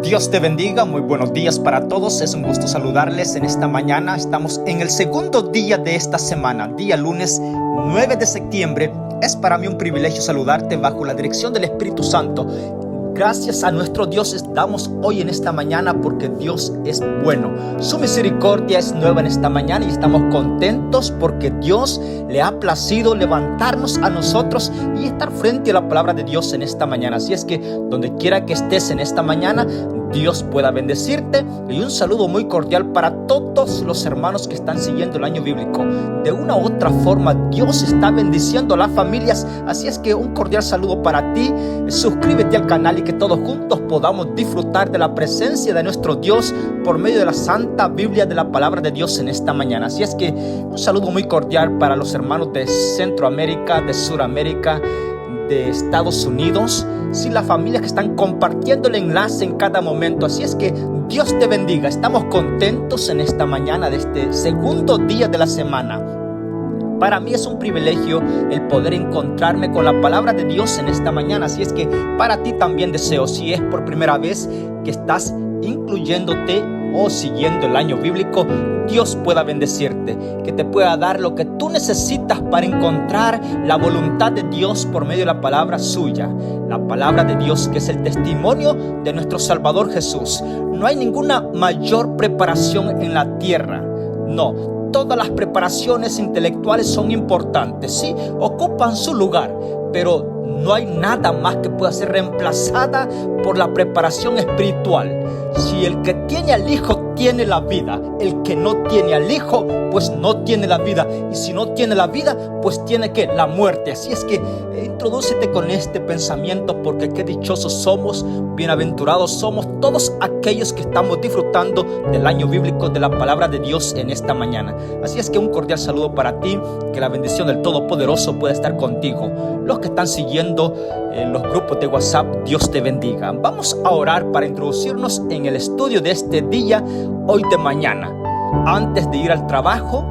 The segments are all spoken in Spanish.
Dios te bendiga, muy buenos días para todos, es un gusto saludarles en esta mañana. Estamos en el segundo día de esta semana, día lunes 9 de septiembre. Es para mí un privilegio saludarte bajo la dirección del Espíritu Santo. Gracias a nuestro Dios damos hoy en esta mañana porque Dios es bueno. Su misericordia es nueva en esta mañana y estamos contentos porque Dios le ha placido levantarnos a nosotros y estar frente a la palabra de Dios en esta mañana. Así es que donde quiera que estés en esta mañana, Dios pueda bendecirte. Y un saludo muy cordial para todos los hermanos que están siguiendo el año bíblico. De una u otra forma, Dios está bendiciendo a las familias. Así es que un cordial saludo para ti. Suscríbete al canal y que todos juntos podamos disfrutar de la presencia de nuestro Dios por medio de la Santa Biblia de la Palabra de Dios en esta mañana. Así es que un saludo muy cordial para los hermanos de Centroamérica, de Suramérica, de Estados Unidos, las familias que están compartiendo el enlace en cada momento. Así es que Dios te bendiga. Estamos contentos en esta mañana de este segundo día de la semana. Para mí es un privilegio el poder encontrarme con la palabra de Dios en esta mañana. Así es que para ti también deseo, si es por primera vez que estás incluyéndote o siguiendo el año bíblico, Dios pueda bendecirte, que te pueda dar lo que tú necesitas para encontrar la voluntad de Dios por medio de la palabra suya, la palabra de Dios que es el testimonio de nuestro Salvador Jesús. No hay ninguna mayor preparación en la tierra, no. Todas las preparaciones intelectuales son importantes, sí, ocupan su lugar, pero no hay nada más que pueda ser reemplazada por la preparación espiritual. Si el que tiene al Hijo tiene la vida, el que no tiene al Hijo, pues no tiene la vida. Y si no tiene la vida, pues tiene que la muerte. Así es que introdúcete con este pensamiento, porque qué dichosos somos, bienaventurados somos todos aquellos que estamos disfrutando del año bíblico de la palabra de Dios en esta mañana. Así es que un cordial saludo para ti, que la bendición del Todopoderoso pueda estar contigo. Los que están siguiendo en los grupos de WhatsApp, Dios te bendiga. Vamos a orar para introducirnos en el estudio de este día, hoy de mañana. Antes de ir al trabajo,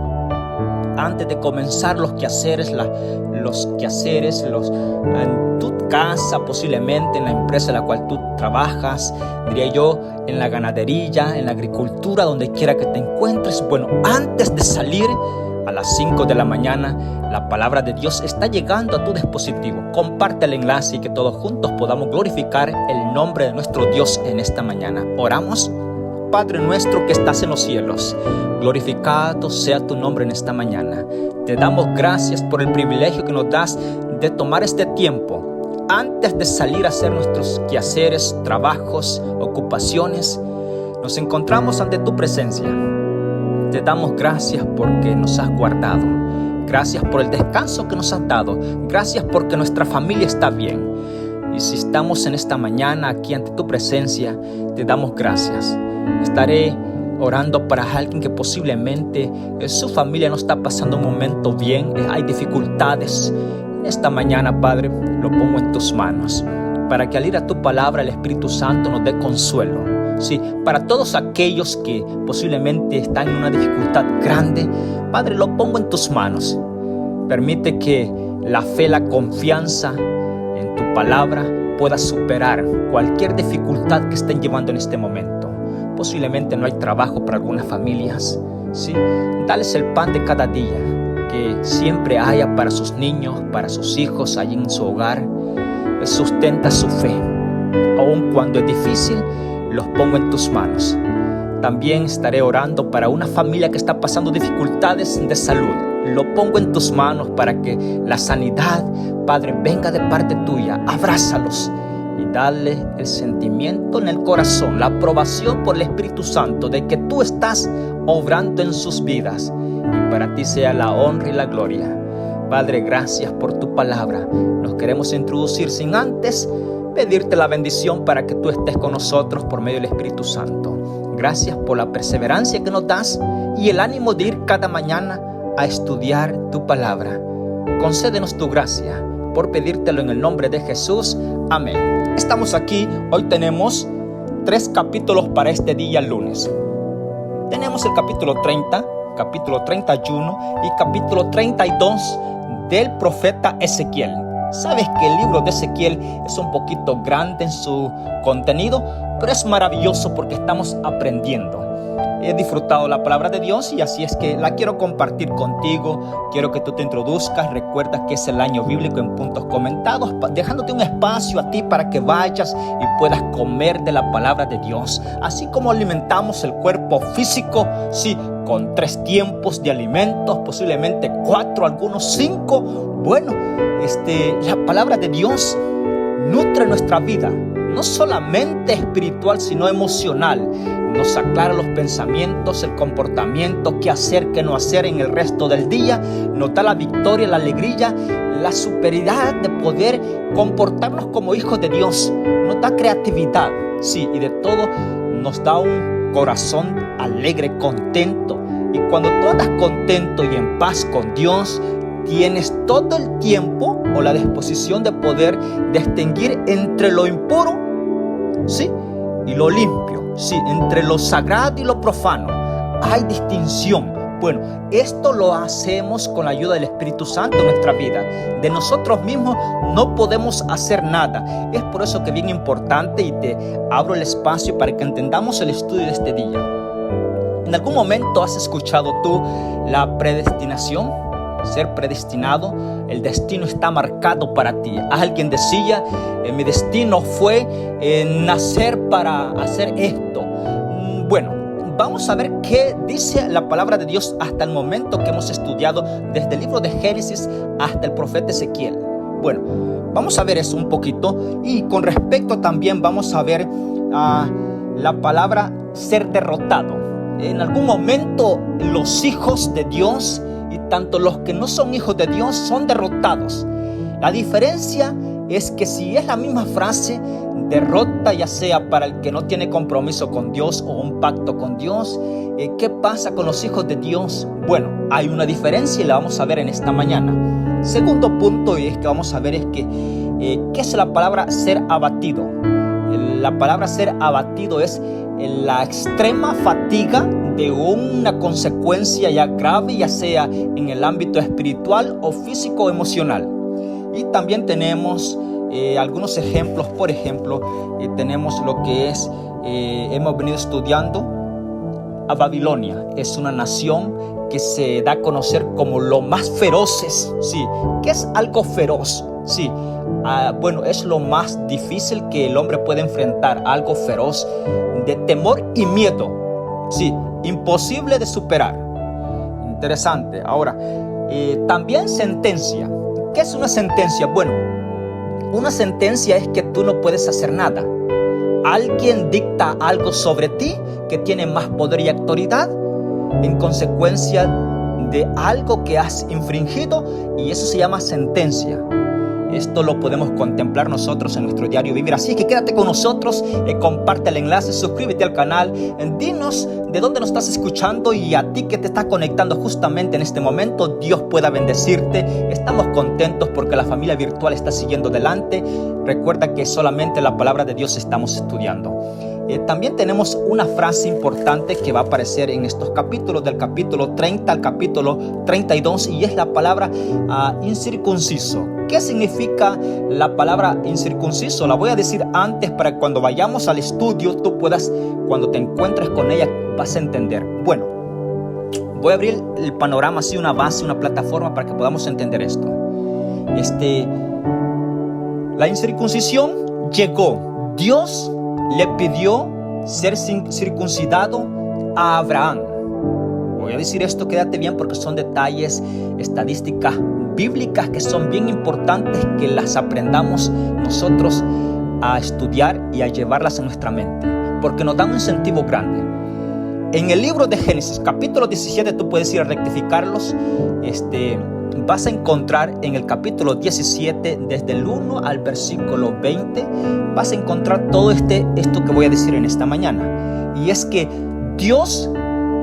antes de comenzar los quehaceres en tu casa, posiblemente en la empresa en la cual tú trabajas, diría yo, en la ganadería, en la agricultura, donde quiera que te encuentres. Bueno, antes de salir a las 5 de la mañana, la palabra de Dios está llegando a tu dispositivo. Comparte el enlace y que todos juntos podamos glorificar el nombre de nuestro Dios en esta mañana. Oramos. Padre nuestro que estás en los cielos, glorificado sea tu nombre en esta mañana. Te damos gracias por el privilegio que nos das de tomar este tiempo antes de salir a hacer nuestros quehaceres, trabajos, ocupaciones. Nos encontramos ante tu presencia. Te damos gracias porque nos has guardado. Gracias por el descanso que nos has dado. Gracias porque nuestra familia está bien. Y si estamos en esta mañana aquí ante tu presencia, te damos gracias. Estaré orando para alguien que posiblemente su familia no está pasando un momento bien, hay dificultades. Esta mañana, Padre, lo pongo en tus manos, para que al ir a tu palabra el Espíritu Santo nos dé consuelo. Sí, para todos aquellos que posiblemente están en una dificultad grande, Padre, lo pongo en tus manos. Permite que la fe, la confianza en tu palabra pueda superar cualquier dificultad que estén llevando en este momento. Posiblemente no hay trabajo para algunas familias, ¿sí? Dales el pan de cada día, que siempre haya para sus niños, para sus hijos allí en su hogar. Sustenta su fe. Aun cuando es difícil, los pongo en tus manos. También estaré orando para una familia que está pasando dificultades de salud. Lo pongo en tus manos para que la sanidad, Padre, venga de parte tuya. Abrázalos y dale el sentimiento en el corazón, la aprobación por el Espíritu Santo de que tú estás obrando en sus vidas, y para ti sea la honra y la gloria. Padre, gracias por tu palabra. Nos queremos introducir sin antes pedirte la bendición para que tú estés con nosotros por medio del Espíritu Santo. Gracias por la perseverancia que nos das y el ánimo de ir cada mañana a estudiar tu palabra. Concédenos tu gracia por pedírtelo en el nombre de Jesús. Amén. Estamos aquí, hoy tenemos 3 capítulos para este día lunes. Tenemos el capítulo 30, capítulo 31 y capítulo 32 del profeta Ezequiel. Sabes que el libro de Ezequiel es un poquito grande en su contenido, pero es maravilloso porque estamos aprendiendo. He disfrutado la palabra de Dios y así es que la quiero compartir contigo. Quiero que tú te introduzcas. Recuerda que es el año bíblico en puntos comentados, dejándote un espacio a ti para que vayas y puedas comer de la palabra de Dios. Así como alimentamos el cuerpo físico, sí, con 3 tiempos de alimentos, posiblemente 4, algunos 5. Bueno, la palabra de Dios nutre nuestra vida, no solamente espiritual, sino emocional. Nos aclara los pensamientos, el comportamiento, qué hacer, qué no hacer en el resto del día. Nos da la victoria, la alegría, la superioridad de poder comportarnos como hijos de Dios. Nos da creatividad, sí, y de todo nos da un corazón alegre, contento. Y cuando tú andas contento y en paz con Dios, tienes todo el tiempo o la disposición de poder distinguir entre lo impuro, sí, y lo limpio. Sí, entre lo sagrado y lo profano hay distinción. Bueno, esto lo hacemos con la ayuda del Espíritu Santo en nuestra vida. De nosotros mismos no podemos hacer nada. Es por eso que es bien importante y te abro el espacio para que entendamos el estudio de este día. ¿En algún momento has escuchado tú la predestinación? Ser predestinado, el destino está marcado para ti. Alguien decía, mi destino fue nacer para hacer esto. Bueno, vamos a ver qué dice la palabra de Dios hasta el momento que hemos estudiado desde el libro de Génesis hasta el profeta Ezequiel. Bueno, vamos a ver eso un poquito y con respecto también vamos a ver la palabra ser derrotado. En algún momento los hijos de Dios y tanto los que no son hijos de Dios son derrotados. La diferencia es que si es la misma frase, derrota ya sea para el que no tiene compromiso con Dios o un pacto con Dios, ¿qué pasa con los hijos de Dios? Bueno, hay una diferencia y la vamos a ver en esta mañana. Segundo punto y es que vamos a ver es que ¿qué es la palabra ser abatido? La palabra ser abatido es la extrema fatiga de una consecuencia ya grave, ya sea en el ámbito espiritual o físico o emocional. Y también tenemos algunos ejemplos. Por ejemplo, tenemos lo que es, hemos venido estudiando a Babilonia. Es una nación que se da a conocer como lo más feroces. Sí, ¿qué es algo feroz? Sí, bueno, es lo más difícil que el hombre puede enfrentar, algo feroz, de temor y miedo. Sí, imposible de superar. Interesante. Ahora, también sentencia. ¿Qué es una sentencia? Bueno, una sentencia es que tú no puedes hacer nada. Alguien dicta algo sobre ti que tiene más poder y autoridad en consecuencia de algo que has infringido y eso se llama sentencia. Esto lo podemos contemplar nosotros en nuestro diario vivir. Así que quédate con nosotros, comparte el enlace, suscríbete al canal, dinos de dónde nos estás escuchando y a ti que te estás conectando justamente en este momento, Dios pueda bendecirte. Estamos contentos porque la familia virtual está siguiendo adelante. Recuerda que solamente la palabra de Dios estamos estudiando. También tenemos una frase importante que va a aparecer en estos capítulos, del capítulo 30 al capítulo 32, y es la palabra incircunciso. ¿Qué significa la palabra incircunciso? La voy a decir antes para que cuando vayamos al estudio tú puedas, cuando te encuentres con ella, vas a entender. Bueno, voy a abrir el panorama, así una base, una plataforma para que podamos entender esto. La incircuncisión llegó. Dios le pidió ser circuncidado a Abraham. Voy a decir esto, quédate bien porque son detalles, estadísticas bíblicas que son bien importantes que las aprendamos nosotros a estudiar y a llevarlas a nuestra mente, porque nos dan un incentivo grande. En el libro de Génesis, capítulo 17, tú puedes ir a rectificarlos. Vas a encontrar en el capítulo 17, desde el 1 al versículo 20, vas a encontrar todo esto que voy a decir en esta mañana. Y es que Dios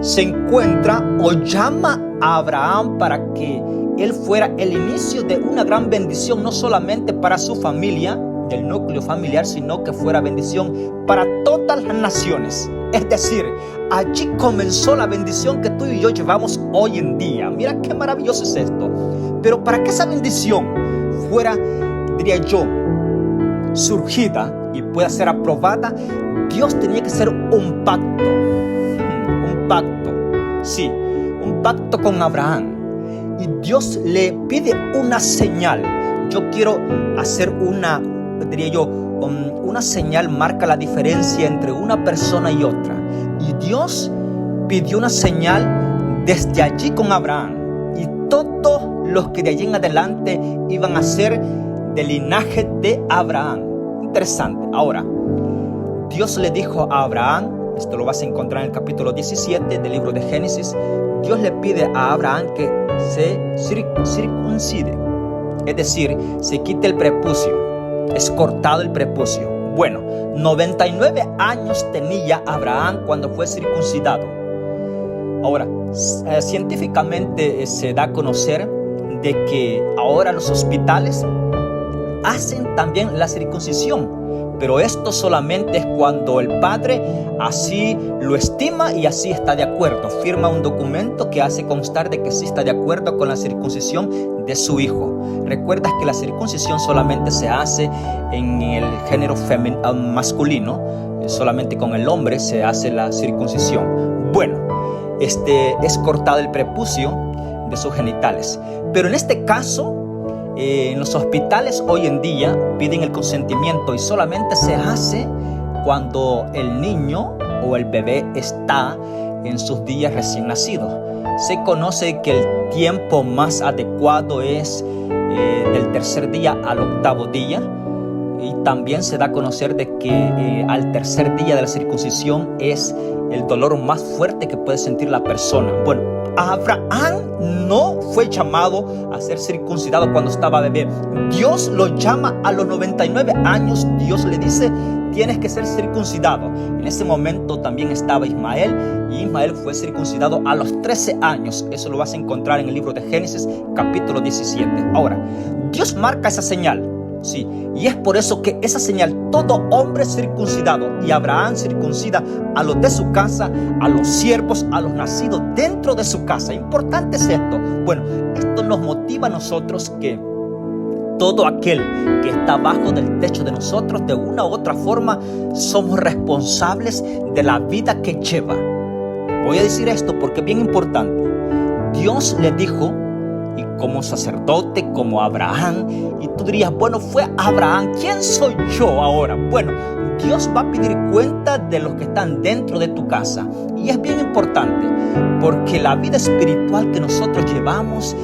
se encuentra o llama a Abraham para que él fuera el inicio de una gran bendición, no solamente para su familia, del núcleo familiar, sino que fuera bendición para todas las naciones. Es decir, allí comenzó la bendición que tú y yo llevamos hoy en día. Mira qué maravilloso es esto. Pero para que esa bendición fuera diría yo, surgida y pueda ser aprobada, Dios tenía que hacer un pacto. Un pacto, sí, un pacto con Abraham. Y Dios le pide una señal. Yo quiero hacer una señal marca la diferencia entre una persona y otra. Y Dios pidió una señal desde allí con Abraham. Y todos los que de allí en adelante iban a ser del linaje de Abraham. Interesante. Ahora, Dios le dijo a Abraham, esto lo vas a encontrar en el capítulo 17 del libro de Génesis, Dios le pide a Abraham que se circuncide, es decir, se quite el prepucio, es cortado el prepucio. Bueno, 99 años tenía Abraham cuando fue circuncidado. Ahora, científicamente se da a conocer de que ahora los hospitales hacen también la circuncisión, pero esto solamente es cuando el padre así lo estima y así está de acuerdo. Firma un documento que hace constar de que sí está de acuerdo con la circuncisión de su hijo. Recuerdas que la circuncisión solamente se hace en el género masculino, solamente con el hombre se hace la circuncisión. Bueno, es cortado el prepucio de sus genitales, pero en este caso en los hospitales hoy en día piden el consentimiento y solamente se hace cuando el niño o el bebé está en sus días recién nacidos. Se conoce que el tiempo más adecuado es del tercer día al octavo día, y también se da a conocer de que al tercer día de la circuncisión es el dolor más fuerte que puede sentir la persona. Bueno, Abraham no fue llamado a ser circuncidado cuando estaba bebé. Dios lo llama a los 99 años. Dios le dice, tienes que ser circuncidado. En ese momento también estaba Ismael, y Ismael fue circuncidado a los 13 años. Eso lo vas a encontrar en el libro de Génesis, capítulo 17. Ahora, Dios marca esa señal. Sí, y es por eso que esa señal, todo hombre circuncidado, y Abraham circuncida a los de su casa, a los siervos, a los nacidos dentro de su casa. Importante es esto. Bueno, esto nos motiva a nosotros que todo aquel que está bajo del techo de nosotros, de una u otra forma, somos responsables de la vida que lleva. Voy a decir esto porque es bien importante. Dios le dijo, y como sacerdote, como Abraham, y tú dirías, bueno, fue Abraham, ¿quién soy yo ahora? Bueno, Dios va a pedir cuenta de los que están dentro de tu casa, y es bien importante, porque la vida espiritual que nosotros llevamos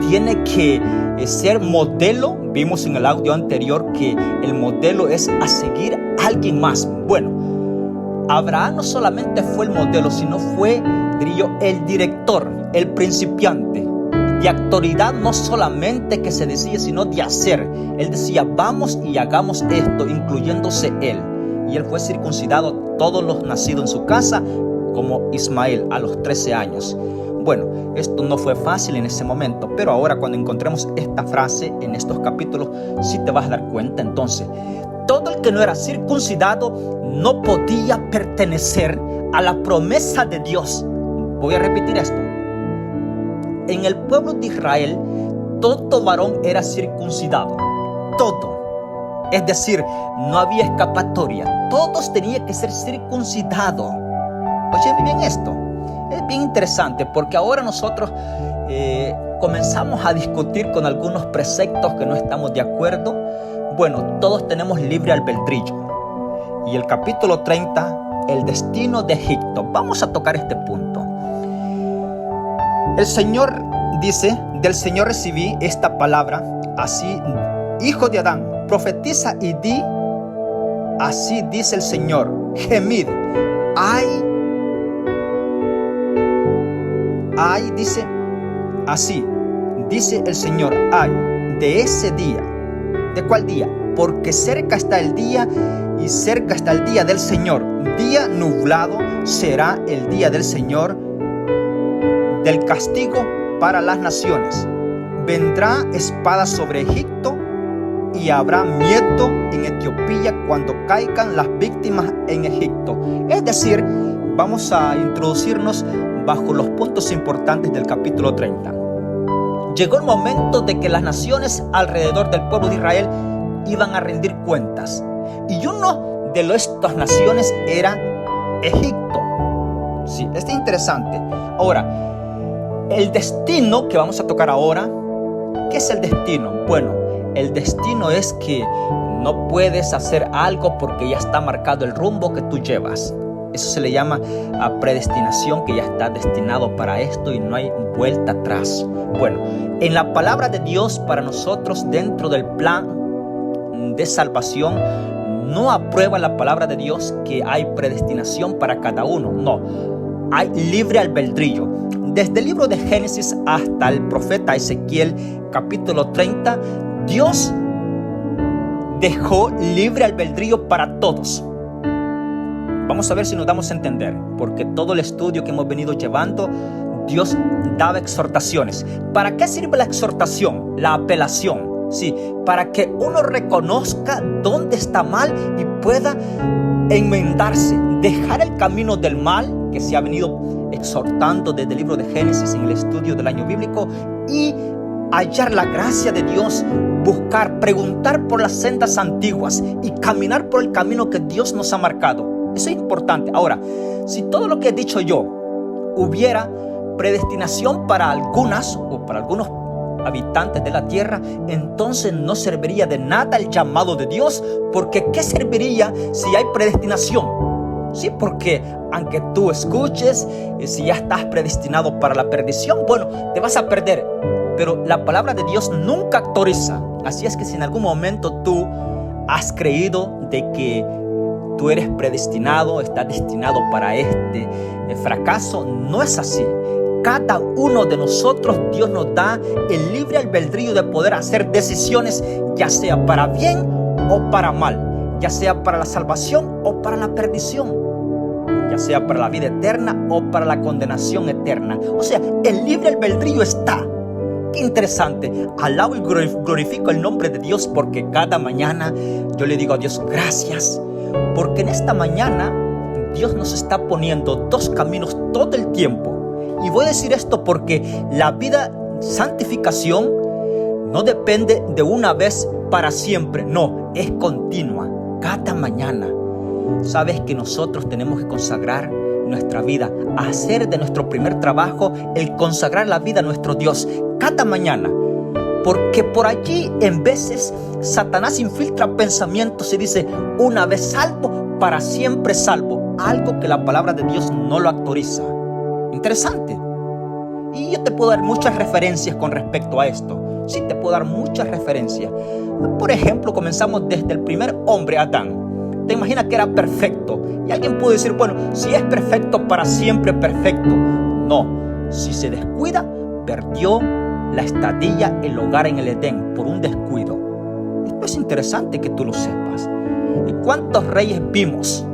tiene que ser modelo. Vimos en el audio anterior que el modelo es a seguir a alguien más. Bueno, Abraham no solamente fue el modelo, sino fue, diría yo, el director, el principiante. De autoridad no solamente que se decía, sino de hacer. Él decía, vamos y hagamos esto, incluyéndose él. Y él fue circuncidado todos los nacidos en su casa, como Ismael a los 13 años. Bueno, esto no fue fácil en ese momento, pero ahora cuando encontremos esta frase en estos capítulos, sí te vas a dar cuenta. Entonces, todo el que no era circuncidado no podía pertenecer a la promesa de Dios. Voy a repetir esto. En el pueblo de Israel, todo varón era circuncidado. Todo. Es decir, no había escapatoria. Todos tenían que ser circuncidados. Oye, bien esto. Es bien interesante porque ahora nosotros comenzamos a discutir con algunos preceptos que no estamos de acuerdo. Bueno, todos tenemos libre albedrío. Y el capítulo 30, el destino de Egipto. Vamos a tocar este punto. El Señor dice, del Señor recibí esta palabra, así, hijo de Adán, profetiza y di, así dice el Señor, gemid, ay, dice, así, dice el Señor, ay, de ese día. ¿De cuál día? Porque cerca está el día y cerca está el día del Señor. Día nublado será el día del Señor, del castigo para las naciones. Vendrá espada sobre Egipto y habrá miedo en Etiopía cuando caigan las víctimas en Egipto. Es decir, vamos a introducirnos bajo los puntos importantes del capítulo 30. llegó el momento de que las naciones alrededor del pueblo de Israel iban a rendir cuentas. Y uno de estas naciones era Egipto. Sí, esto es interesante. Ahora, el destino que vamos a tocar ahora, ¿qué es el destino? Bueno, el destino es que no puedes hacer algo porque ya está marcado el rumbo que tú llevas. Eso se le llama predestinación, que ya está destinado para esto y no hay vuelta atrás. Bueno, en la palabra de Dios para nosotros, dentro del plan de salvación, no aprueba la palabra de Dios que hay predestinación para cada uno. No, hay libre albedrío. Desde el libro de Génesis hasta el profeta Ezequiel, capítulo 30, Dios dejó libre albedrío para todos. Vamos a ver si nos damos a entender, porque todo el estudio que hemos venido llevando, Dios daba exhortaciones. ¿Para qué sirve la exhortación? La apelación. Sí, para que uno reconozca dónde está mal y pueda enmendarse, dejar el camino del mal que se ha venido exhortando desde el libro de Génesis en el estudio del año bíblico y hallar la gracia de Dios, buscar, preguntar por las sendas antiguas y caminar por el camino que Dios nos ha marcado. Eso es importante. Ahora, si todo lo que he dicho yo hubiera predestinación para algunas o para algunos habitantes de la tierra, entonces no serviría de nada el llamado de Dios, porque ¿qué serviría si hay predestinación? Sí, porque aunque tú escuches, si ya estás predestinado para la perdición, bueno, te vas a perder. Pero la palabra de Dios nunca autoriza. Así es que si en algún momento tú has creído de que tú eres predestinado, estás destinado para este fracaso, no es así. Cada uno de nosotros, Dios nos da el libre albedrío de poder hacer decisiones, ya sea para bien o para mal, ya sea para la salvación o para la perdición, ya sea para la vida eterna o para la condenación eterna. O sea, el libre albedrío está. Qué interesante. Alabo y glorifico el nombre de Dios, porque cada mañana yo le digo a Dios gracias, porque en esta mañana Dios nos está poniendo dos caminos todo el tiempo. Y voy a decir esto porque la vida santificación no depende de una vez para siempre, no, es continua, cada mañana. Sabes que nosotros tenemos que consagrar nuestra vida, hacer de nuestro primer trabajo el consagrar la vida a nuestro Dios cada mañana, porque por allí en veces Satanás infiltra pensamientos y dice: una vez salvo, para siempre salvo, algo que la palabra de Dios no lo autoriza. Interesante. Y yo te puedo dar muchas referencias con respecto a esto. Sí, te puedo dar muchas referencias. Por ejemplo, comenzamos desde el primer hombre, Adán. Te imaginas que era perfecto. Y alguien puede decir: bueno, si es perfecto, para siempre perfecto. No, si se descuida, perdió la estadía, el hogar en el Edén por un descuido. Esto es interesante que tú lo sepas. ¿Y cuántos reyes vimos?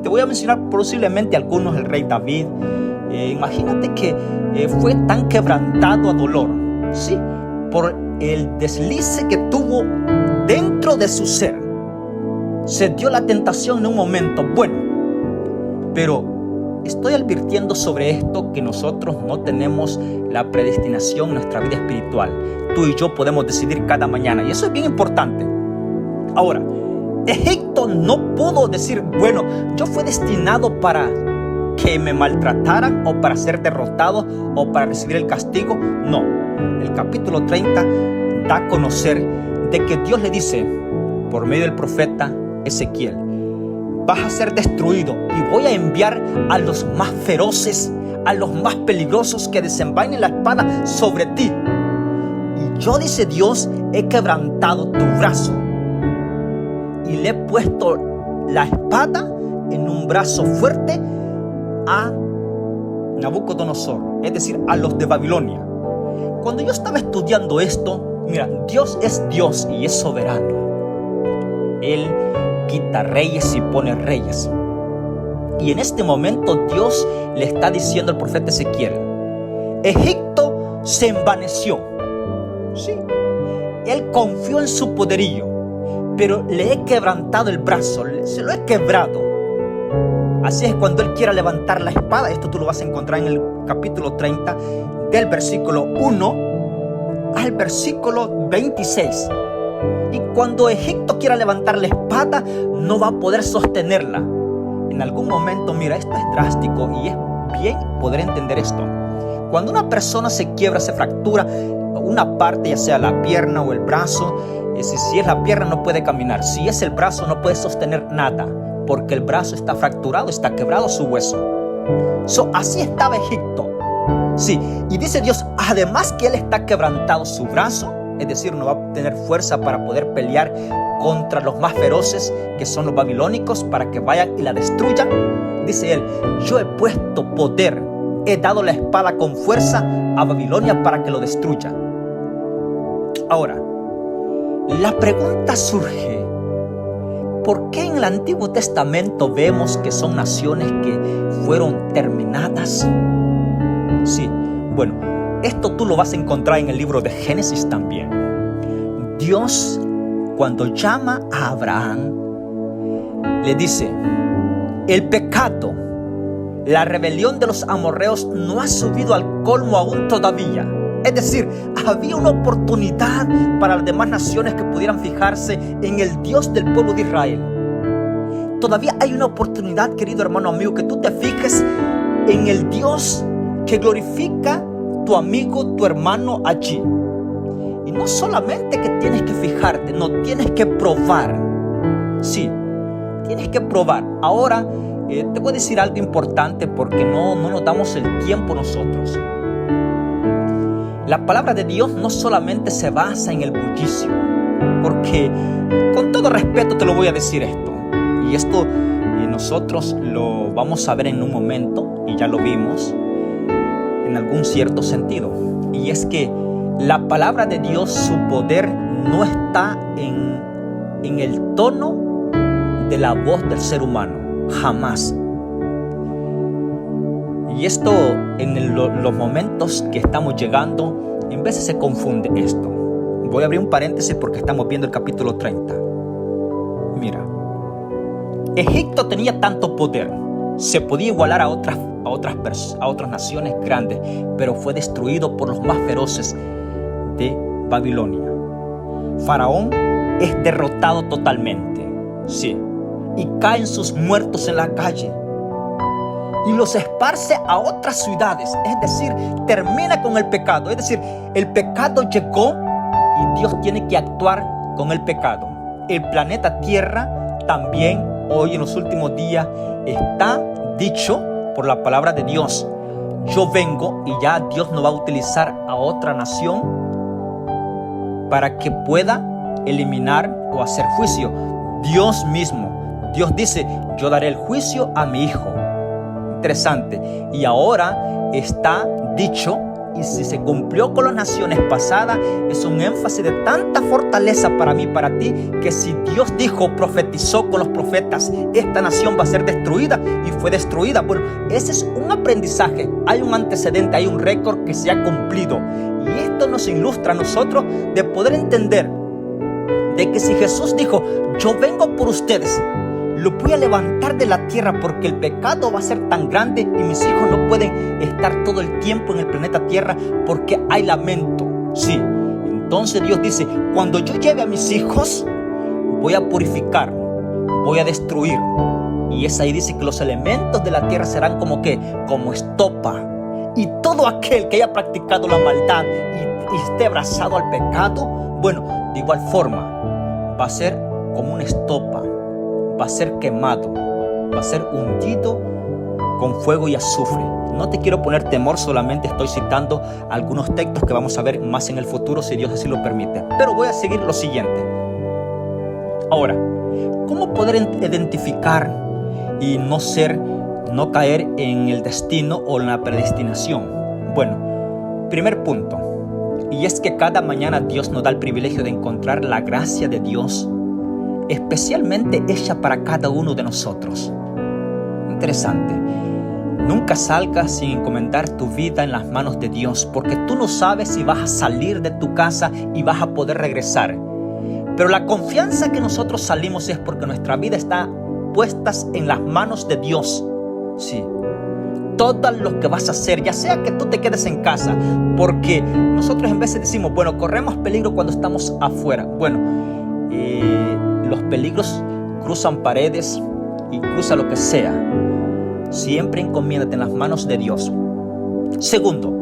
Te voy a mencionar posiblemente algunos. El rey David. Imagínate que fue tan quebrantado a dolor, ¿sí?, por el deslice que tuvo dentro de su ser. Se dio la tentación en un momento, bueno, pero estoy advirtiendo sobre esto, que nosotros no tenemos la predestinación en nuestra vida espiritual. Tú y yo podemos decidir cada mañana, y eso es bien importante. Ahora, Egipto no pudo decir: bueno, yo fui destinado para que me maltrataran o para ser derrotado o para recibir el castigo. No, el capítulo 30 da a conocer de que Dios le dice por medio del profeta Ezequiel: vas a ser destruido y voy a enviar a los más feroces, a los más peligrosos, que desenvainen la espada sobre ti. Y yo, dice Dios, he quebrantado tu brazo y le he puesto la espada en un brazo fuerte a Nabucodonosor, es decir, a los de Babilonia. Cuando yo estaba estudiando esto, mira, Dios es Dios y es soberano. Él quita reyes y pone reyes. Y en este momento Dios le está diciendo al profeta Ezequiel: Egipto se envaneció. Sí, él confió en su poderío, pero le he quebrantado el brazo, se lo he quebrado. Así es, cuando él quiera levantar la espada, esto tú lo vas a encontrar en el capítulo 30 del versículo 1 al versículo 26. Y cuando Egipto quiera levantar la espada, no va a poder sostenerla. En algún momento, mira, esto es drástico y es bien poder entender esto. Cuando una persona se quiebra, se fractura una parte, ya sea la pierna o el brazo, si es la pierna no puede caminar, si es el brazo no puede sostener nada, porque el brazo está fracturado, está quebrado su hueso. Así estaba Egipto. Sí, y dice Dios, además que él está quebrantado su brazo, es decir, no va a tener fuerza para poder pelear contra los más feroces, que son los babilónicos, para que vayan y la destruyan. Dice él, yo he puesto poder, he dado la espada con fuerza a Babilonia para que lo destruya. Ahora, la pregunta surge, ¿por qué en el Antiguo Testamento vemos que son naciones que fueron terminadas? Sí, bueno, esto tú lo vas a encontrar en el libro de Génesis también. Dios, cuando llama a Abraham, le dice, el pecado, la rebelión de los amorreos no ha subido al colmo aún todavía. Es decir, había una oportunidad para las demás naciones que pudieran fijarse en el Dios del pueblo de Israel. Todavía hay una oportunidad, querido hermano amigo, que tú te fijes en el Dios que glorifica tu amigo, tu hermano allí. Y no solamente que tienes que fijarte, no, tienes que probar. Sí, tienes que probar. Ahora, te voy a decir algo importante porque no nos damos el tiempo nosotros. La palabra de Dios no solamente se basa en el bullicio, porque con todo respeto te lo voy a decir esto, y esto nosotros lo vamos a ver en un momento, y ya lo vimos en algún cierto sentido, y es que la palabra de Dios, su poder no está en el tono de la voz del ser humano, jamás. Y esto en los momentos que estamos llegando, en veces se confunde esto. Voy a abrir un paréntesis porque estamos viendo el capítulo 30. Mira, Egipto tenía tanto poder, se podía igualar a otras naciones grandes, pero fue destruido por los más feroces de Babilonia. Faraón es derrotado totalmente, sí, y caen sus muertos en la calle. Y los esparce a otras ciudades, es decir, termina con el pecado. Es decir, el pecado llegó y Dios tiene que actuar con el pecado. El planeta Tierra también hoy en los últimos días está dicho por la palabra de Dios. Yo vengo y ya Dios no va a utilizar a otra nación para que pueda eliminar o hacer juicio. Dios mismo, Dios dice, yo daré el juicio a mi hijo. Interesante. Y ahora está dicho, y si se cumplió con las naciones pasadas, es un énfasis de tanta fortaleza para mí, para ti, que si Dios dijo, profetizó con los profetas, esta nación va a ser destruida, y fue destruida. Bueno, ese es un aprendizaje, hay un antecedente, hay un récord que se ha cumplido, y esto nos ilustra a nosotros de poder entender de que si Jesús dijo, yo vengo por ustedes, lo voy a levantar de la tierra porque el pecado va a ser tan grande y mis hijos no pueden estar todo el tiempo en el planeta Tierra porque hay lamento. Sí, entonces Dios dice, cuando yo lleve a mis hijos, voy a purificar, voy a destruir. Y es ahí dice que los elementos de la tierra serán como que, como estopa. Y todo aquel que haya practicado la maldad y esté abrazado al pecado, bueno, de igual forma, va a ser como una estopa. Va a ser quemado, va a ser hundido con fuego y azufre. No te quiero poner temor, solamente estoy citando algunos textos que vamos a ver más en el futuro, si Dios así lo permite. Pero voy a seguir lo siguiente. Ahora, ¿cómo poder identificar y no caer en el destino o en la predestinación? Bueno, primer punto, y es que cada mañana Dios nos da el privilegio de encontrar la gracia de Dios, especialmente hecha para cada uno de nosotros. Interesante. Nunca salgas sin encomendar tu vida en las manos de Dios, porque tú no sabes si vas a salir de tu casa y vas a poder regresar. Pero la confianza que nosotros salimos es porque nuestra vida está puesta en las manos de Dios. Sí. todo lo que vas a hacer, ya sea que tú te quedes en casa, porque nosotros en veces decimos, bueno, corremos peligro cuando estamos afuera. Bueno, los peligros cruzan paredes y cruzan lo que sea. Siempre encomiéndate en las manos de Dios. Segundo,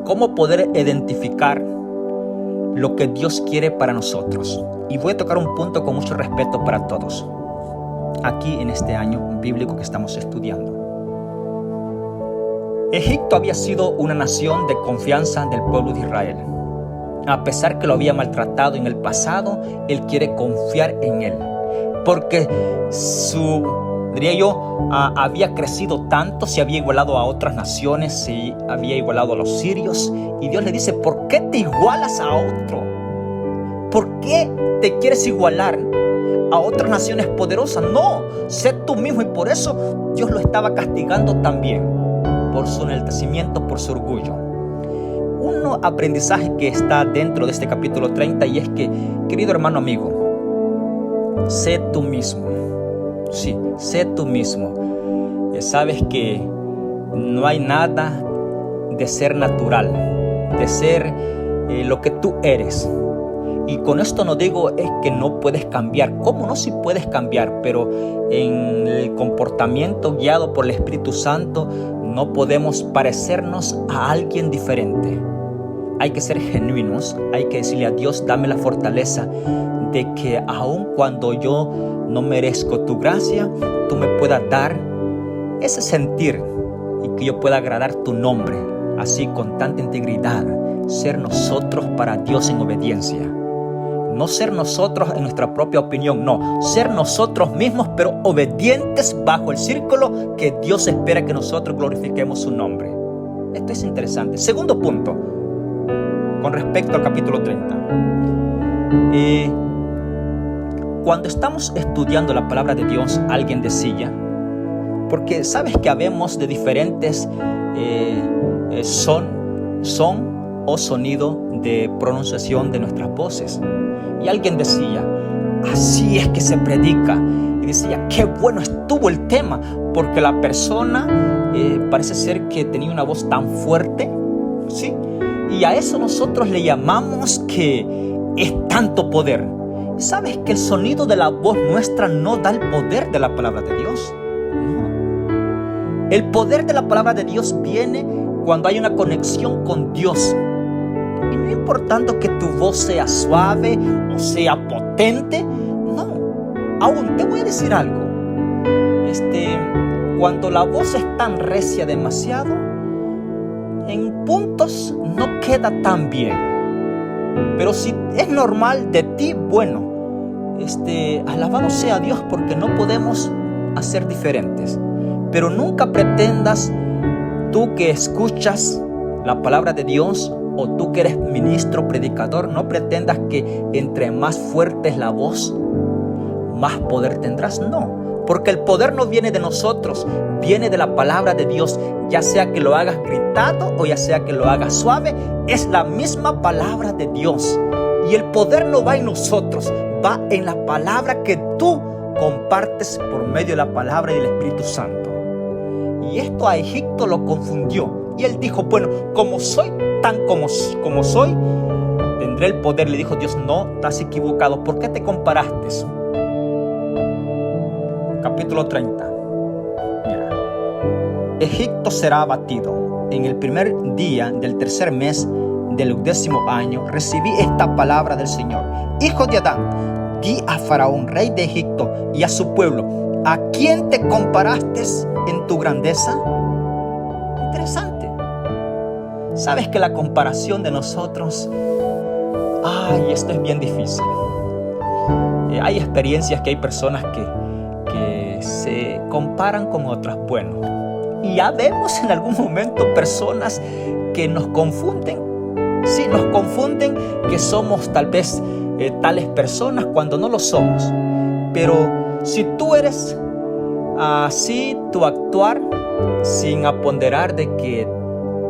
¿cómo poder identificar lo que Dios quiere para nosotros? Y voy a tocar un punto con mucho respeto para todos, aquí en este año bíblico que estamos estudiando. Egipto había sido una nación de confianza del pueblo de Israel. A pesar que lo había maltratado en el pasado, Él quiere confiar en Él, porque había crecido tanto, se había igualado a otras naciones, se había igualado a los sirios, y Dios le dice, ¿por qué te igualas a otro? ¿Por qué te quieres igualar a otras naciones poderosas? No, sé tú mismo. Y por eso Dios lo estaba castigando también, por su enaltecimiento, por su orgullo. Un aprendizaje que está dentro de este capítulo 30, y es que, querido hermano amigo, sé tú mismo. Sí, sé tú mismo. Sabes que no hay nada de ser natural, de ser lo que tú eres. Y con esto no digo es que no puedes cambiar. ¿Cómo no? Sí puedes cambiar, pero en el comportamiento guiado por el Espíritu Santo no podemos parecernos a alguien diferente. Hay que ser genuinos, hay que decirle a Dios, dame la fortaleza de que aun cuando yo no merezco tu gracia, tú me puedas dar ese sentir y que yo pueda agradar tu nombre, así con tanta integridad, ser nosotros para Dios en obediencia. No ser nosotros en nuestra propia opinión, no, ser nosotros mismos, pero obedientes bajo el círculo que Dios espera que nosotros glorifiquemos su nombre. Esto es interesante. Segundo punto, con respecto al capítulo 30. Cuando estamos estudiando la palabra de Dios, alguien decía, porque sabes que habemos de diferentes son o sonido de pronunciación de nuestras voces. Y alguien decía, así es que se predica. Y decía, qué bueno estuvo el tema, porque la persona parece ser que tenía una voz tan fuerte, ¿sí? Y a eso nosotros le llamamos que es tanto poder. ¿Sabes que el sonido de la voz nuestra no da el poder de la palabra de Dios? No. El poder de la palabra de Dios viene cuando hay una conexión con Dios. Y no importando que tu voz sea suave o sea potente, no. Aún te voy a decir algo. Cuando la voz es tan recia demasiado, en puntos no queda tan bien. Pero si es normal de ti, bueno, alabado sea Dios, porque no podemos hacer diferentes. Pero nunca pretendas, tú que escuchas la palabra de Dios, o tú que eres ministro, predicador, no pretendas que entre más fuerte es la voz, más poder tendrás. No, porque el poder no viene de nosotros, viene de la palabra de Dios. Ya sea que lo hagas gritado o ya sea que lo hagas suave, es la misma palabra de Dios. Y el poder no va en nosotros, va en la palabra que tú compartes por medio de la palabra y del Espíritu Santo. Y esto a Egipto lo confundió. Y él dijo, bueno, como soy tan como soy, tendré el poder. Le dijo Dios, no, estás equivocado. ¿Por qué te comparaste? Capítulo 30. Mira. Egipto será abatido. En el primer día del tercer mes del 10º año recibí esta palabra del Señor. Hijo de Adán, di a Faraón, rey de Egipto, y a su pueblo, ¿a quién te comparaste en tu grandeza? Interesante. Sabes que la comparación de nosotros, esto es bien difícil. Hay experiencias que hay personas que se comparan con otras. Bueno, y ya vemos en algún momento personas que nos confunden. Sí, nos confunden que somos tal vez tales personas cuando no lo somos. Pero si tú eres así, tu actuar, sin aponderar de que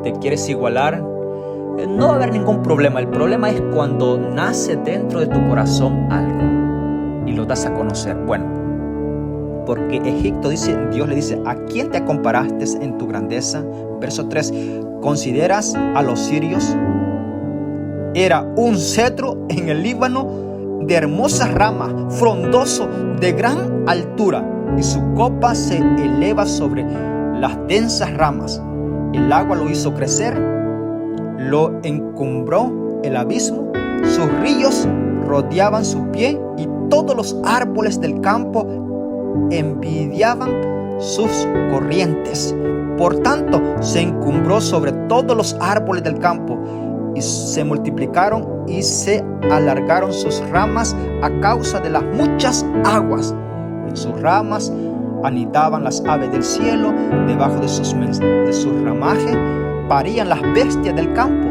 te quieres igualar, no va a haber ningún problema. El problema es cuando nace dentro de tu corazón algo y lo das a conocer. Bueno, porque Egipto dice, Dios le dice, ¿a quién te comparaste en tu grandeza? Verso 3, ¿consideras a los sirios? Era un cedro en el Líbano de hermosas ramas, frondoso, de gran altura, y su copa se eleva sobre las densas ramas. El agua lo hizo crecer, lo encumbró el abismo, sus ríos rodeaban su pie y todos los árboles del campo envidiaban sus corrientes. Por tanto, se encumbró sobre todos los árboles del campo y se multiplicaron y se alargaron sus ramas a causa de las muchas aguas. En sus ramas anidaban las aves del cielo, debajo de sus ramajes parían las bestias del campo,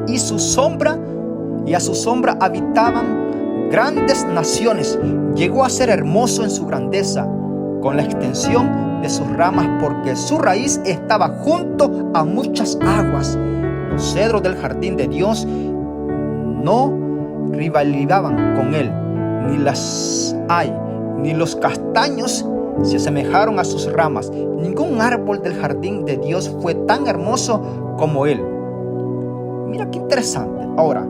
y a su sombra habitaban grandes naciones. Llegó a ser hermoso en su grandeza, con la extensión de sus ramas, porque su raíz estaba junto a muchas aguas. Los cedros del jardín de Dios no rivalizaban con él, ni las hay, ni los castaños se asemejaron a sus ramas. Ningún árbol del jardín de Dios fue tan hermoso como él. Mira qué interesante. Ahora,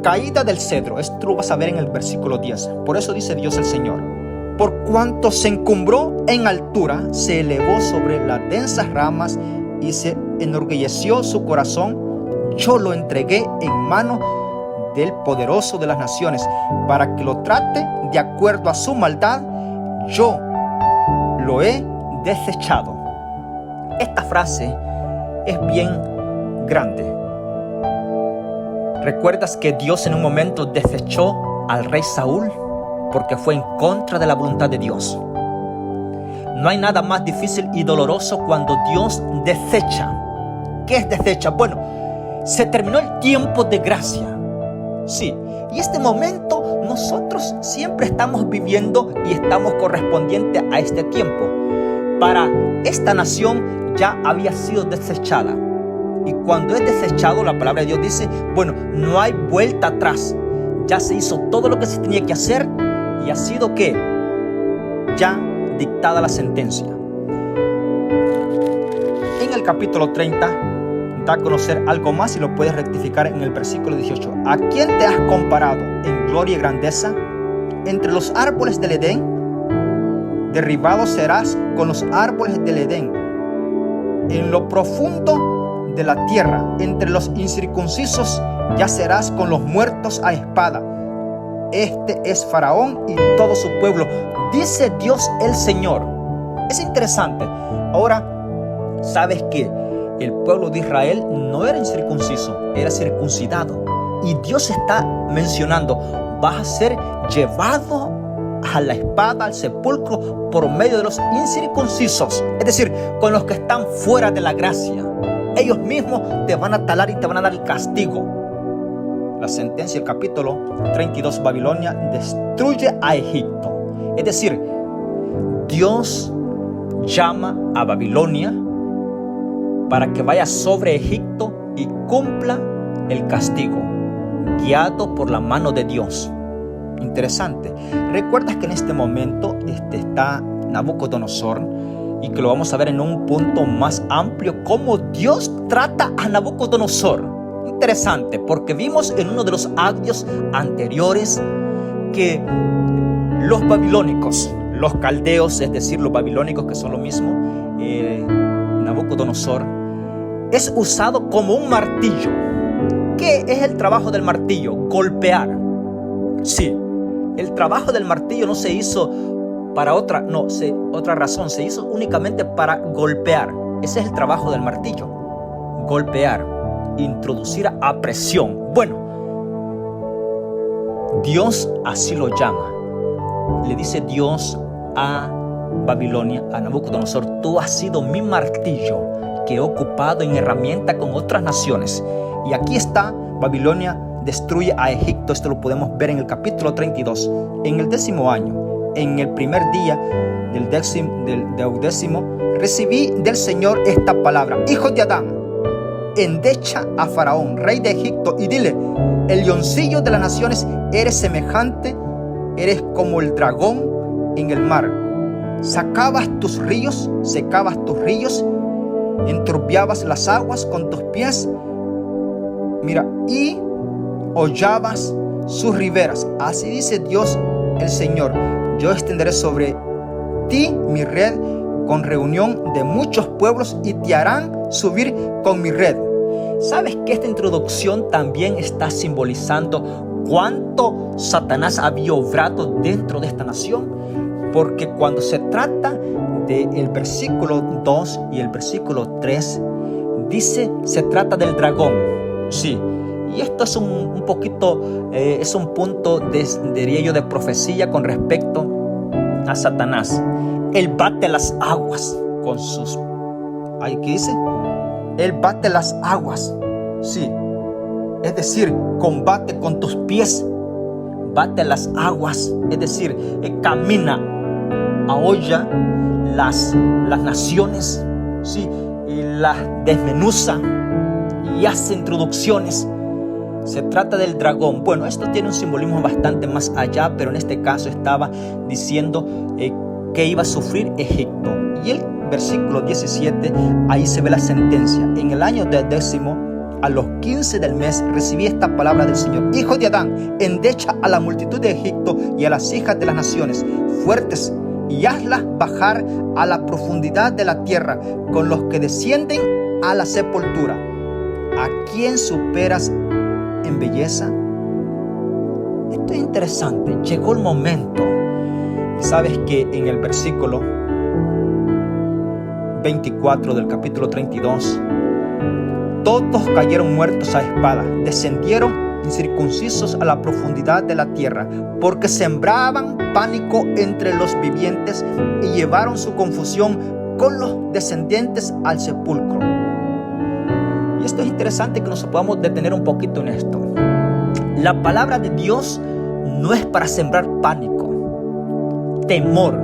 caída del cedro, esto lo vas a ver en el versículo 10. Por eso dice Dios el Señor: por cuanto se encumbró en altura, se elevó sobre las densas ramas y se enorgulleció su corazón, yo lo entregué en mano del poderoso de las naciones, para que lo trate de acuerdo a su maldad. Yo lo he desechado. Esta frase es bien grande. ¿Recuerdas que Dios en un momento desechó al rey Saúl porque fue en contra de la voluntad de Dios? No hay nada más difícil y doloroso cuando Dios desecha. ¿Qué es desecha? Bueno, se terminó el tiempo de gracia. Sí, y este momento nosotros siempre estamos viviendo y estamos correspondientes a este tiempo. Para esta nación ya había sido desechada. Y cuando es desechado, la palabra de Dios dice, bueno, no hay vuelta atrás. Ya se hizo todo lo que se tenía que hacer y ha sido ¿qué? Ya dictada la sentencia. En el capítulo 30 da a conocer algo más y lo puedes rectificar en el versículo 18. ¿A quién te has comparado en gloria y grandeza? Entre los árboles del Edén, derribado serás con los árboles del Edén. En lo profundo de la tierra, entre los incircuncisos, yacerás con los muertos a espada. Este es Faraón y todo su pueblo, dice Dios el Señor. Es interesante. Ahora, ¿sabes qué? El pueblo de Israel no era incircunciso, era circuncidado. Y Dios está mencionando, vas a ser llevado a la espada, al sepulcro, por medio de los incircuncisos. Es decir, con los que están fuera de la gracia. Ellos mismos te van a talar y te van a dar el castigo. La sentencia, el capítulo 32, Babilonia destruye a Egipto. Es decir, Dios llama a Babilonia para que vaya sobre Egipto y cumpla el castigo, guiado por la mano de Dios. Interesante. ¿Recuerdas que en este momento está Nabucodonosor? Y que lo vamos a ver en un punto más amplio, cómo Dios trata a Nabucodonosor. Interesante, porque vimos en uno de los audios anteriores que los babilónicos, los caldeos, es decir, los babilónicos que son lo mismo, Nabucodonosor, es usado como un martillo. ¿Qué es el trabajo del martillo? Golpear. Sí, el trabajo del martillo no se hizo para otra razón, se hizo únicamente para golpear. Ese es el trabajo del martillo. Golpear, introducir a presión. Bueno, Dios así lo llama. Le dice Dios a Babilonia, a Nabucodonosor, tú has sido mi martillo que he ocupado en herramienta con otras naciones. Y aquí está, Babilonia destruye a Egipto. Esto lo podemos ver en el capítulo 32. En el 10º año, en el primer día del duodécimo, recibí del Señor esta palabra: hijo de Adán, endecha a Faraón, rey de Egipto, y dile: el leoncillo de las naciones, eres semejante, eres como el dragón en el mar. Secabas tus ríos, enturbiabas las aguas con tus pies. Mira, y hollabas sus riberas. Así dice Dios el Señor: yo extenderé sobre ti mi red con reunión de muchos pueblos y te harán subir con mi red. ¿Sabes que esta introducción también está simbolizando cuánto Satanás había obrado dentro de esta nación? Porque cuando se trata del versículo 2 y el versículo 3, dice, se trata del dragón. Sí, y esto es un poquito, es un punto, diría yo, de profecía con respecto a Satanás. Él bate las aguas con sus... ¿Qué dice? Él bate las aguas. Sí, es decir, combate con tus pies. Bate las aguas, es decir, camina, aholla las naciones, ¿sí? Y las desmenuza y hace introducciones. Se trata del dragón. Bueno, esto tiene un simbolismo bastante más allá, pero en este caso estaba diciendo que iba a sufrir Egipto. Y el versículo 17, ahí se ve la sentencia. En el año 10º, a los 15 del mes, recibí esta palabra del Señor: hijo de Adán, endecha a la multitud de Egipto y a las hijas de las naciones fuertes, y hazlas bajar a la profundidad de la tierra con los que descienden a la sepultura. ¿A quién superas en belleza? Esto es interesante. Llegó el momento. Y sabes que en el versículo 24 del capítulo 32, todos cayeron muertos a espada, descendieron incircuncisos a la profundidad de la tierra, porque sembraban pánico entre los vivientes y llevaron su confusión con los descendientes al sepulcro. Y esto es interesante que nos podamos detener un poquito en esto. La palabra de Dios no es para sembrar pánico, temor,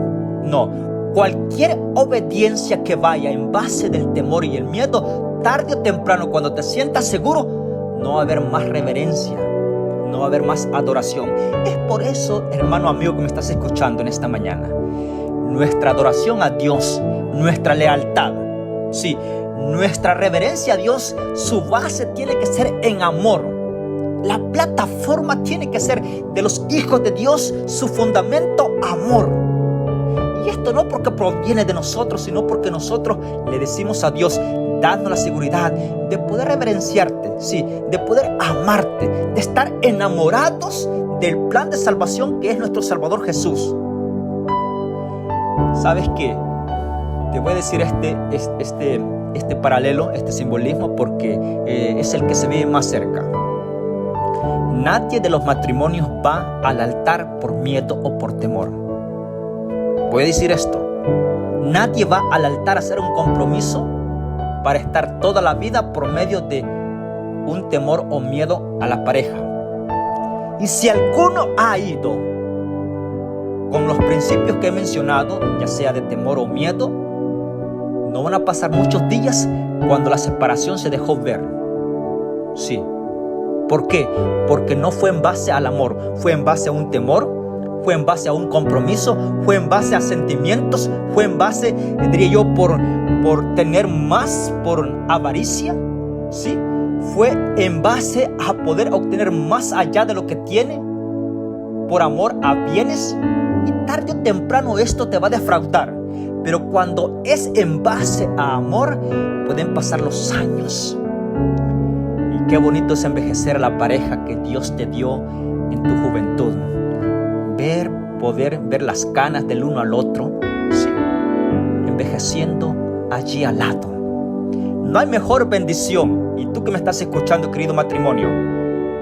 no. Cualquier obediencia que vaya en base del temor y el miedo, tarde o temprano, cuando te sientas seguro, no va a haber más reverencia, no va a haber más adoración. Es por eso, hermano amigo que me estás escuchando en esta mañana, nuestra adoración a Dios, nuestra lealtad, sí, nuestra reverencia a Dios, su base tiene que ser en amor. La plataforma tiene que ser de los hijos de Dios, su fundamento, amor. Y esto no porque proviene de nosotros, sino porque nosotros le decimos a Dios, dando la seguridad de poder reverenciarte, sí, de poder amarte, de estar enamorados del plan de salvación que es nuestro Salvador Jesús. ¿Sabes qué? Te voy a decir este paralelo, este simbolismo, porque es el que se ve más cerca. Nadie de los matrimonios va al altar por miedo o por temor. Voy a decir esto: nadie va al altar a hacer un compromiso para estar toda la vida por medio de un temor o miedo a la pareja. Y si alguno ha ido con los principios que he mencionado, ya sea de temor o miedo, no van a pasar muchos días cuando la separación se dejó ver. Sí. ¿Por qué? Porque no fue en base al amor, fue en base a un temor, fue en base a un compromiso, fue en base a sentimientos, fue en base, diría yo, por tener más, por avaricia, ¿sí? Fue en base a poder obtener más allá de lo que tiene, por amor a bienes, y tarde o temprano esto te va a defraudar. Pero cuando es en base a amor, pueden pasar los años. Y qué bonito es envejecer a la pareja que Dios te dio en tu juventud. Poder ver las canas del uno al otro, sí, envejeciendo allí al lado. No hay mejor bendición. Y tú que me estás escuchando, querido matrimonio,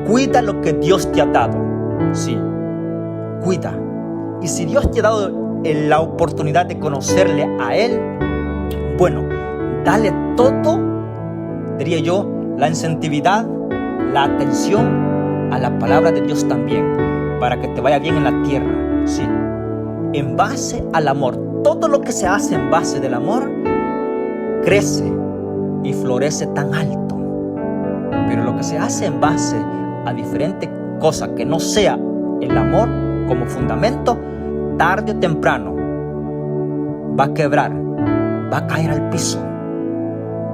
cuida lo que Dios te ha dado. Sí, cuida. Y si Dios te ha dado la oportunidad de conocerle a Él, bueno, dale todo, diría yo, la incentividad, la atención a la palabra de Dios también, para que te vaya bien en la tierra. Sí, en base al amor. Todo lo que se hace en base del amor crece y florece tan alto. Pero lo que se hace en base a diferentes cosas que no sea el amor como fundamento, tarde o temprano va a quebrar, va a caer al piso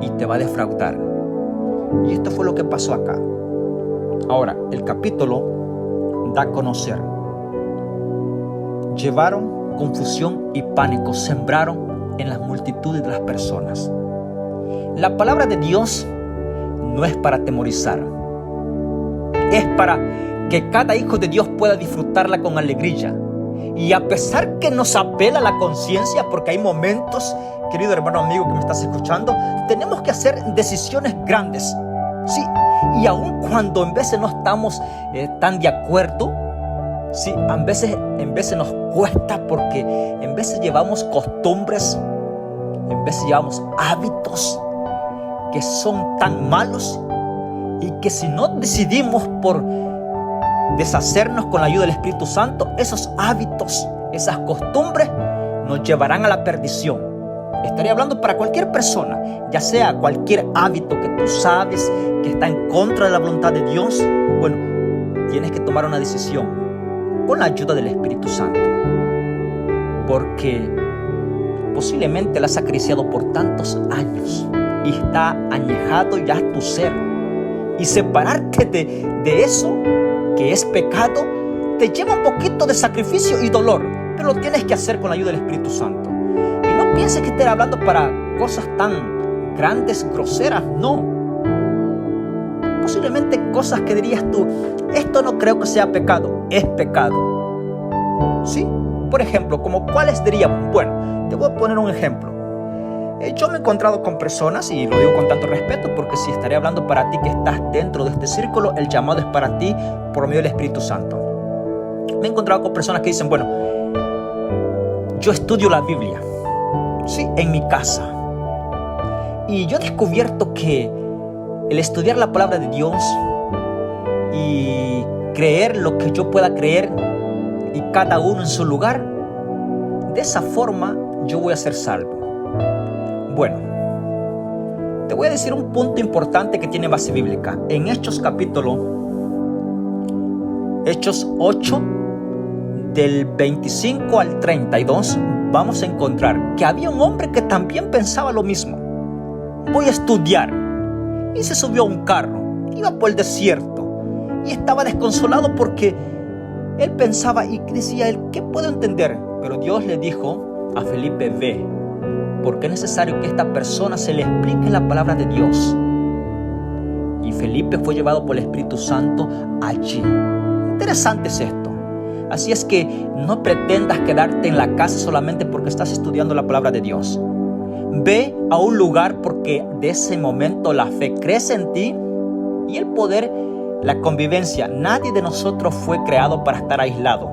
y te va a defraudar. Y esto fue lo que pasó acá. Ahora, el capítulo da a conocer: llevaron confusión y pánico, sembraron en las multitudes de las personas. La palabra de Dios no es para atemorizar, es para que cada hijo de Dios pueda disfrutarla con alegría. Y a pesar que nos apela la conciencia, porque hay momentos, querido hermano amigo que me estás escuchando, tenemos que hacer decisiones grandes, sí, y aun cuando en veces no estamos tan de acuerdo, sí, en veces nos cuesta, porque en veces llevamos costumbres, en veces llevamos hábitos que son tan malos, y que si no decidimos por deshacernos con la ayuda del Espíritu Santo, esos hábitos, esas costumbres nos llevarán a la perdición. Estaría hablando para cualquier persona, ya sea cualquier hábito que tú sabes que está en contra de la voluntad de Dios. Bueno, tienes que tomar una decisión con la ayuda del Espíritu Santo, porque posiblemente la has acariciado por tantos años y está añejado ya tu ser, y separarte de eso que es pecado te lleva un poquito de sacrificio y dolor, pero lo tienes que hacer con la ayuda del Espíritu Santo. Y no pienses que esté hablando para cosas tan grandes, groseras, no. Posiblemente cosas que dirías tú: esto no creo que sea pecado. Es pecado, ¿sí? Por ejemplo, ¿como cuáles diríamos? Bueno, te voy a poner un ejemplo. Yo me he encontrado con personas, y lo digo con tanto respeto, porque si estaré hablando para ti que estás dentro de este círculo, el llamado es para ti por medio del Espíritu Santo. Me he encontrado con personas que dicen: bueno, yo estudio la Biblia, sí, en mi casa, y yo he descubierto que el estudiar la palabra de Dios y creer lo que yo pueda creer, y cada uno en su lugar, de esa forma yo voy a ser salvo. Bueno, te voy a decir un punto importante que tiene base bíblica. En Hechos 8, del 25 al 32, vamos a encontrar que había un hombre que también pensaba lo mismo. Voy a estudiar. Y se subió a un carro, iba por el desierto, y estaba desconsolado porque él pensaba y decía él: ¿qué puedo entender? Pero Dios le dijo a Felipe: ve, porque es necesario que a esta persona se le explique la palabra de Dios. Y Felipe fue llevado por el Espíritu Santo allí. Interesante es esto. Así es que no pretendas quedarte en la casa solamente porque estás estudiando la palabra de Dios. Ve a un lugar, porque de ese momento la fe crece en ti, y el poder, la convivencia. Nadie de nosotros fue creado para estar aislado.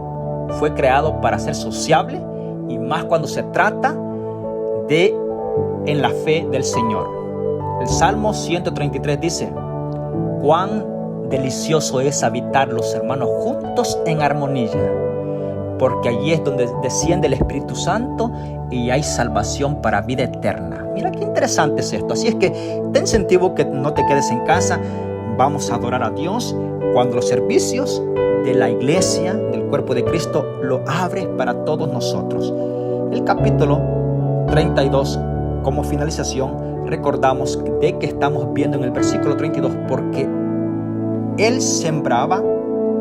Fue creado para ser sociable, y más cuando se trata de en la fe del Señor. El Salmo 133 dice: cuán delicioso es habitar los hermanos juntos en armonía, porque allí es donde desciende el Espíritu Santo y hay salvación para vida eterna. Mira qué interesante es esto. Así es que te incentivo que no te quedes en casa. Vamos a adorar a Dios cuando los servicios de la iglesia, del cuerpo de Cristo, lo abre para todos nosotros. El capítulo 32, como finalización, recordamos de que estamos viendo en el versículo 32, porque él sembraba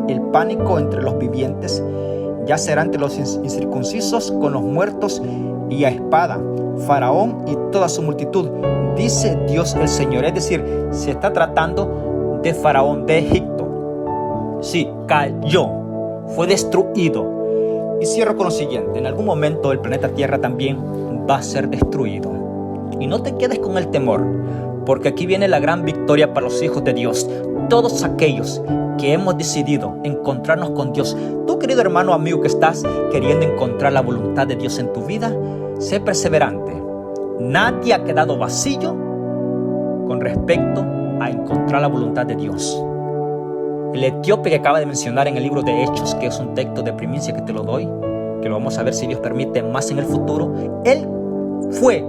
el pánico entre los vivientes, ya será entre los incircuncisos con los muertos, y a espada Faraón y toda su multitud, dice Dios el Señor. Es decir, se está tratando de Faraón de Egipto. Sí, cayó, fue destruido. Y cierro con lo siguiente: en algún momento el planeta Tierra también va a ser destruido. Y no te quedes con el temor, porque aquí viene la gran victoria para los hijos de Dios. Todos aquellos que hemos decidido encontrarnos con Dios. Tú, querido hermano, amigo, que estás queriendo encontrar la voluntad de Dios en tu vida, sé perseverante. Nadie ha quedado vacío con respecto a encontrar la voluntad de Dios. El etíope que acaba de mencionar en el libro de Hechos, que es un texto de primicia que te lo doy, que lo vamos a ver si Dios permite más en el futuro, él fue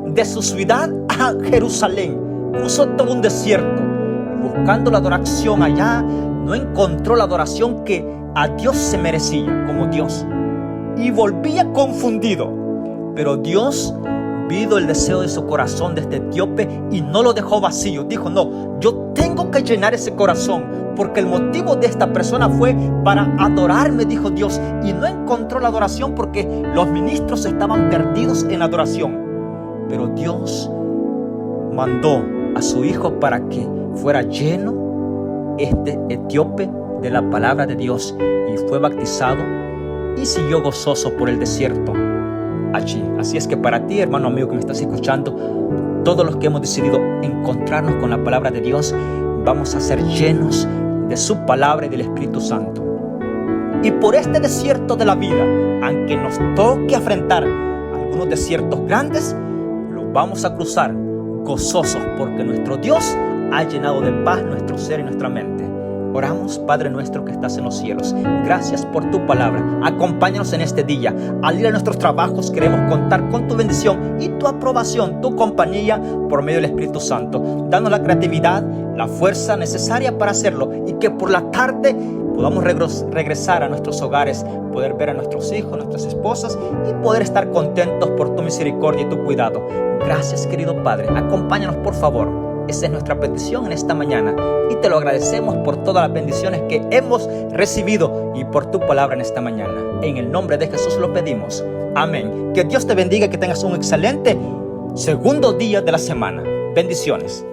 de su ciudad a Jerusalén, cruzó todo un desierto, buscando la adoración allá. No encontró la adoración que a Dios se merecía como Dios. y volvía confundido. Pero Dios vio el deseo de su corazón de este etíope y no lo dejó vacío. Dijo, no, yo tengo que llenar ese corazón, porque el motivo de esta persona fue para adorarme, dijo Dios. Y no encontró la adoración porque los ministros estaban perdidos en adoración. Pero Dios mandó a su hijo para que fuera lleno este etíope de la palabra de Dios, y fue bautizado y siguió gozoso por el desierto allí. Así es que para ti, hermano amigo que me estás escuchando, todos los que hemos decidido encontrarnos con la palabra de Dios, vamos a ser llenos de su palabra y del Espíritu Santo. Y por este desierto de la vida, aunque nos toque afrontar algunos desiertos grandes, los vamos a cruzar gozosos, porque nuestro Dios ha llenado de paz nuestro ser y nuestra mente. Oramos, Padre nuestro que estás en los cielos, gracias por tu palabra. Acompáñanos en este día. Al ir a nuestros trabajos queremos contar con tu bendición y tu aprobación, tu compañía por medio del Espíritu Santo. Danos la creatividad, la fuerza necesaria para hacerlo, y que por la tarde podamos regresar a nuestros hogares, poder ver a nuestros hijos, nuestras esposas, y poder estar contentos por tu misericordia y tu cuidado. Gracias, querido Padre. Acompáñanos, por favor. Esa es nuestra petición en esta mañana, y te lo agradecemos por todas las bendiciones que hemos recibido y por tu palabra en esta mañana. En el nombre de Jesús lo pedimos. Amén. Que Dios te bendiga y que tengas un excelente segundo día de la semana. Bendiciones.